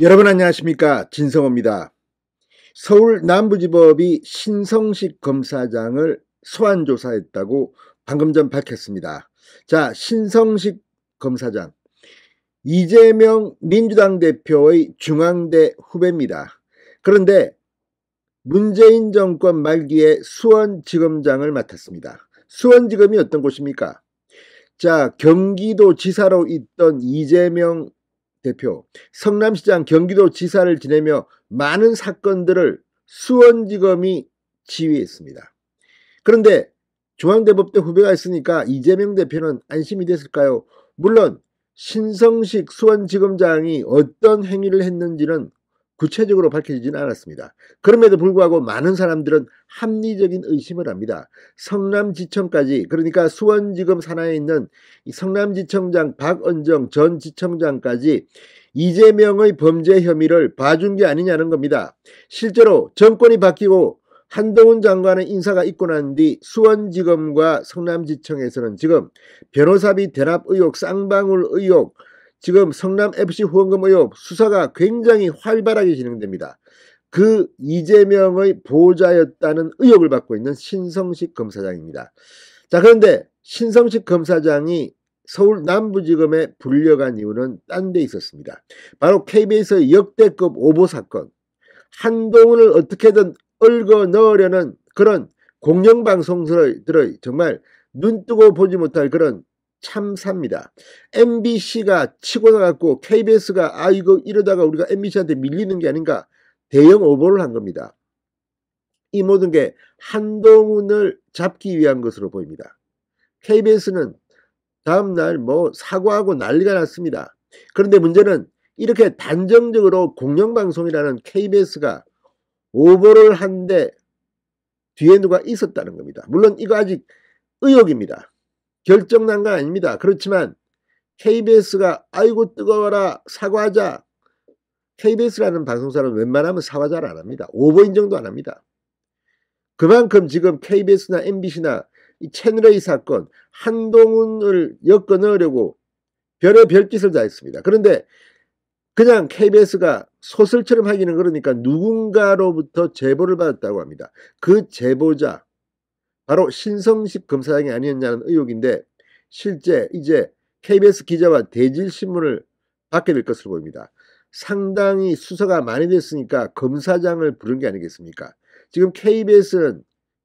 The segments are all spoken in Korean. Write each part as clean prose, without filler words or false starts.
여러분 안녕하십니까, 진성호입니다. 서울 남부지법이 신성식 검사장을 소환조사했다고 방금 전 밝혔습니다. 자, 신성식 검사장, 이재명 민주당 대표의 중앙대 후배입니다. 그런데 문재인 정권 말기에 수원지검장을 맡았습니다. 수원지검이 어떤 곳입니까? 자, 경기도지사로 있던 이재명 대표, 성남시장, 경기도지사를 지내며 많은 사건들을 수원지검이 지휘했습니다. 그런데 중앙대법대 후배가 있으니까 이재명 대표는 안심이 됐을까요? 물론 신성식 수원지검장이 어떤 행위를 했는지는 구체적으로 밝혀지지는 않았습니다. 그럼에도 불구하고 많은 사람들은 합리적인 의심을 합니다. 성남지청까지, 그러니까 수원지검 산하에 있는 성남지청장 박은정 전 지청장까지 이재명의 범죄 혐의를 봐준 게 아니냐는 겁니다. 실제로 정권이 바뀌고 한동훈 장관의 인사가 있고 난 뒤 수원지검과 성남지청에서는 지금 변호사비 대납 의혹, 쌍방울 의혹, 지금 성남FC 후원금 의혹 수사가 굉장히 활발하게 진행됩니다. 그 이재명의 보호자였다는 의혹을 받고 있는 신성식 검사장입니다. 자, 그런데 신성식 검사장이 서울 남부지검에 불려간 이유는 딴 데 있었습니다. 바로 KBS의 역대급 오보 사건, 한동훈을 어떻게든 얽어 넣으려는 그런 공영방송들의 정말 눈뜨고 보지 못할 그런 참사입니다. MBC가 치고 나갔고 KBS가 이거 이러다가 우리가 MBC한테 밀리는 게 아닌가 대형 오보를 한 겁니다. 이 모든 게 한동훈을 잡기 위한 것으로 보입니다. KBS는 다음날 사과하고 난리가 났습니다. 그런데 문제는 이렇게 단정적으로 공영방송이라는 KBS가 오보를 한데 뒤에 누가 있었다는 겁니다. 물론 이거 아직 의혹입니다. 결정난 건 아닙니다. 그렇지만 KBS가 아이고 뜨거워라 사과하자. KBS라는 방송사는 웬만하면 사과 잘 안 합니다. 오보 인정도 안 합니다. 그만큼 지금 KBS나 MBC나 이 채널A 사건 한동훈을 엮어 넣으려고 별의 별짓을 다 했습니다. 그런데 그냥 KBS가 소설처럼 하기는 그러니까 누군가로부터 제보를 받았다고 합니다. 그 제보자 바로 신성식 검사장이 아니었냐는 의혹인데 실제 이제 KBS 기자와 대질신문을 받게 될 것으로 보입니다. 상당히 수사가 많이 됐으니까 검사장을 부른 게 아니겠습니까? 지금 KBS는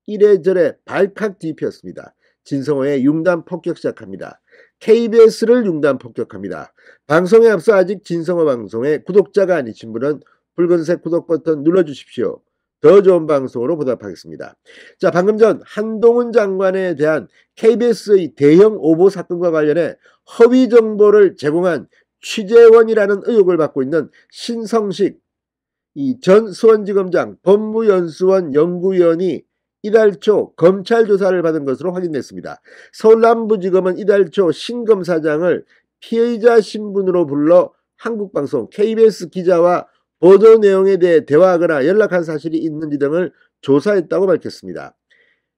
이래저래 발칵 뒤집혔습니다. 진성호의 융단 폭격 시작합니다. KBS를 융단 폭격합니다. 방송에 앞서 아직 진성호 방송의 구독자가 아니신 분은 붉은색 구독 버튼 눌러주십시오. 더 좋은 방송으로 보답하겠습니다. 자, 방금 전 한동훈 장관에 대한 KBS의 대형 오보 사건과 관련해 허위 정보를 제공한 취재원이라는 의혹을 받고 있는 신성식 전 수원지검장 법무연수원 연구위원이 이달 초 검찰 조사를 받은 것으로 확인됐습니다. 서울 남부지검은 이달 초 신 검사장을 피의자 신분으로 불러 한국방송 KBS 기자와 보도 내용에 대해 대화하거나 연락한 사실이 있는지 등을 조사했다고 밝혔습니다.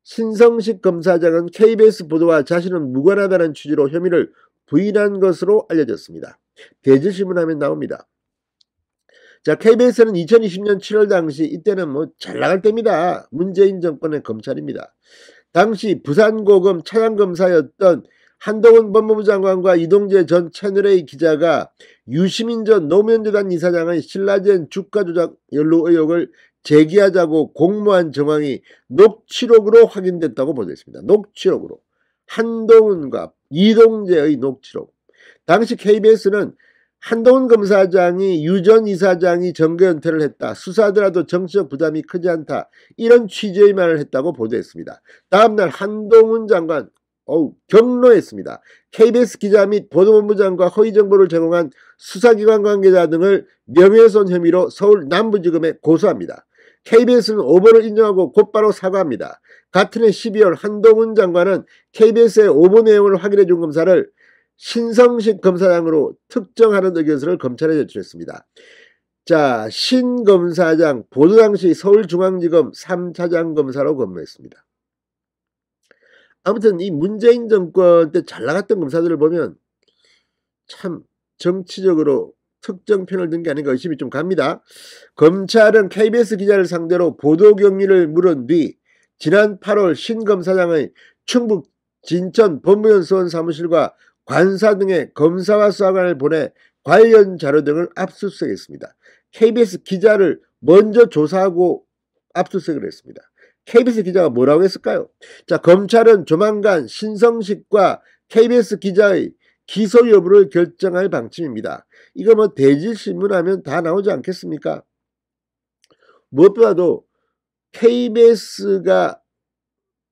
신성식 검사장은 KBS 보도와 자신은 무관하다는 취지로 혐의를 부인한 것으로 알려졌습니다. 대질신문 하면 나옵니다. 자, KBS는 2020년 7월 당시 이때는 잘 나갈 때입니다. 문재인 정권의 검찰입니다. 당시 부산고검 차장검사였던 한동훈 법무부 장관과 이동재 전 채널A 기자가 유시민 전 노무현재단 이사장의 신라젠 주가 조작 연루 의혹을 제기하자고 공모한 정황이 녹취록으로 확인됐다고 보도했습니다. 녹취록으로. 한동훈과 이동재의 녹취록. 당시 KBS는 한동훈 검사장이 유 전 이사장이 정계 은퇴를 했다. 수사하더라도 정치적 부담이 크지 않다. 이런 취지의 말을 했다고 보도했습니다. 다음날 한동훈 장관 경로했습니다. KBS 기자 및 보도본부장과 허위 정보를 제공한 수사기관 관계자 등을 명예훼손 혐의로 서울 남부지검에 고소합니다. KBS는 오보를 인정하고 곧바로 사과합니다. 같은 해 12월 한동훈 장관은 KBS의 오보 내용을 확인해 준 검사를 신성식 검사장으로 특정하는 의견서를 검찰에 제출했습니다. 자, 신 검사장 보도 당시 서울중앙지검 3차장 검사로 근무했습니다. 아무튼 이 문재인 정권 때 잘 나갔던 검사들을 보면 참 정치적으로 특정 편을 든 게 아닌가 의심이 좀 갑니다. 검찰은 KBS 기자를 상대로 보도 경위를 물은 뒤 지난 8월 신 검사장의 충북 진천 법무연 수원 사무실과 관사 등의 검사와 수사관을 보내 관련 자료 등을 압수수색했습니다. KBS 기자를 먼저 조사하고 압수수색을 했습니다. KBS 기자가 뭐라고 했을까요? 자, 검찰은 조만간 신성식과 KBS 기자의 기소 여부를 결정할 방침입니다. 이거 뭐 대질신문하면 다 나오지 않겠습니까? 무엇보다도 KBS가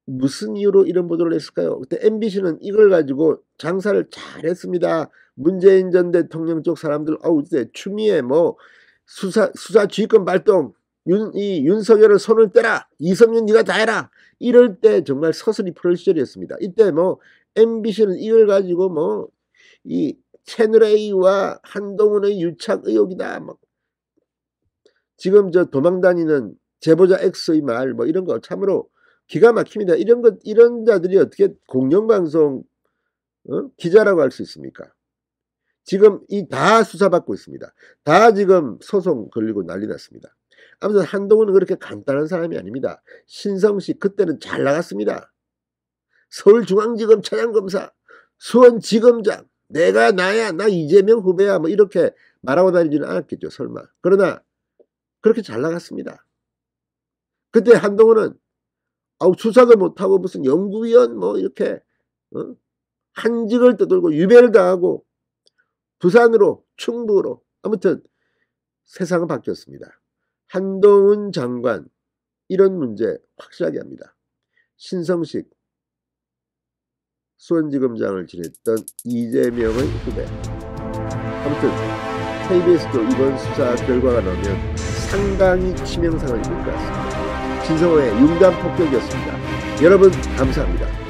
무슨 이유로 이런 보도를 했을까요? 그때 MBC는 이걸 가지고 장사를 잘했습니다. 문재인 전 대통령 쪽 사람들 그때 추미애 뭐 수사 지휘권 발동, 윤석열을 손을 떼라, 이성윤 네가 다 해라, 이럴 때 정말 서슬이 풀을 시절이었습니다. 이때 뭐 MBC는 이걸 가지고 뭐 이 채널A와 한동훈의 유착 의혹이다, 뭐 지금 저 도망다니는 제보자 X의 말 뭐 이런 거 참으로 기가 막힙니다. 이런 자들이 어떻게 공영방송 기자라고 할 수 있습니까? 지금 다 수사받고 있습니다. 다 지금 소송 걸리고 난리 났습니다. 아무튼 한동훈은 그렇게 간단한 사람이 아닙니다. 신성식 그때는 잘 나갔습니다. 서울중앙지검 차장검사, 수원지검장, 내가 나야, 나 이재명 후배야, 뭐 이렇게 말하고 다니지는 않았겠죠, 설마. 그러나 그렇게 잘 나갔습니다. 그때 한동훈은 수사도 못하고 무슨 연구위원 뭐 이렇게 한직을 떠들고 유배를 당하고 부산으로, 충북으로, 아무튼 세상은 바뀌었습니다. 한동훈 장관 이런 문제 확실하게 합니다. 신성식 수원지검장을 지냈던 이재명의 후배. 아무튼 KBS도 이번 수사 결과가 나오면 상당히 치명상을 입을 것 같습니다. 진성호의 융단 폭격이었습니다. 여러분 감사합니다.